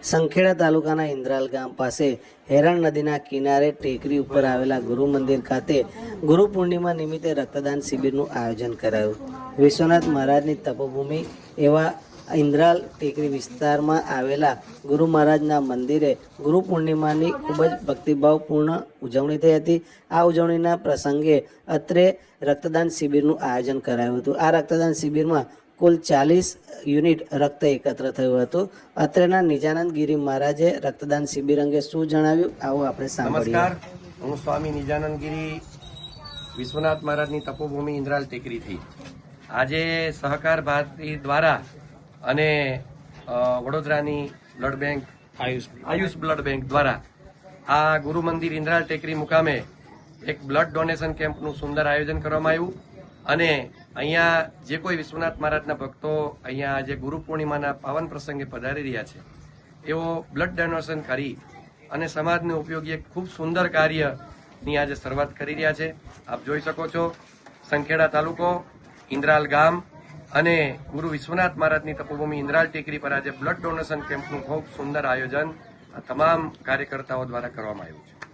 સંખેડા તાલુકાના ઇન્દ્રાલ ગામ પાસે હેરણ નદીના કિનારે ટેકરી ઉપર આવેલા ગુરુ મંદિર ખાતે ગુરુ પૂર્ણિમા નિમિત્તે રક્તદાન શિબિરનું આયોજન કરાયું. વિશ્વનાથ મહારાજની તપોભૂમિ એવા ઇન્દ્રાલ ટેકરી વિસ્તારમાં આવેલા ગુરુ મહારાજના મંદિરે ગુરુ પૂર્ણિમાની ખૂબ જ ભક્તિભાવપૂર્ણ ઉજવણી થઈ હતી. આ ઉજવણીના પ્રસંગે અત્રે રક્તદાન શિબિરનું આયોજન કરાયું હતું. આ રક્તદાન શિબિરમાં કુલ 40 યુનિટ રક્ત એકત્ર થયું હતું. અત્રેના નિજાનંદ ગિરી મહારાજે રક્તદાન શિબિર અંગે શું જણાવ્યું, આવો આપણે સાંભળીએ. નમસ્કાર, હું સ્વામી નિજાનંદ ગિરી વિશ્વનાથ મહારાજની તપોભૂમિ ઇન્દ્રાલ ટેકરીથી આજે સહકાર ભારતી દ્વારા અને વડોદરાની blood bank Ayush blood bank દ્વારા આ ગુરુ મંદિર ઇન્દ્રાલ ટેકરી મુકામે એક બ્લડ ડોનેશન કેમ્પનું સુંદર આયોજન કરવામાં આવ્યું અને અહીંયા જે કોઈ વિશ્વનાથ મહારાજના ભક્તો અહીંયા આજે ગુરુ પૂર્ણિમાના પાવન પ્રસંગે પધારી રહ્યા છે એઓ બ્લડ ડોનેશન કરી અને સમાજને ઉપયોગી એક ખૂબ સુંદર કાર્યની આજે શરૂઆત કરી રહ્યા છે. આપ જોઈ શકો છો, સંખેડા તાલુકો, ઇન્દ્રાલ ગામ અને ગુરુ વિશ્વનાથ મહારાજની તપોભૂમિ ઇન્દ્રાલ ટેકરી પર આજે બ્લડ ડોનેશન કેમ્પનું ખૂબ સુંદર આયોજન આ તમામ કાર્યકર્તાઓ દ્વારા કરવામાં આવ્યું છે.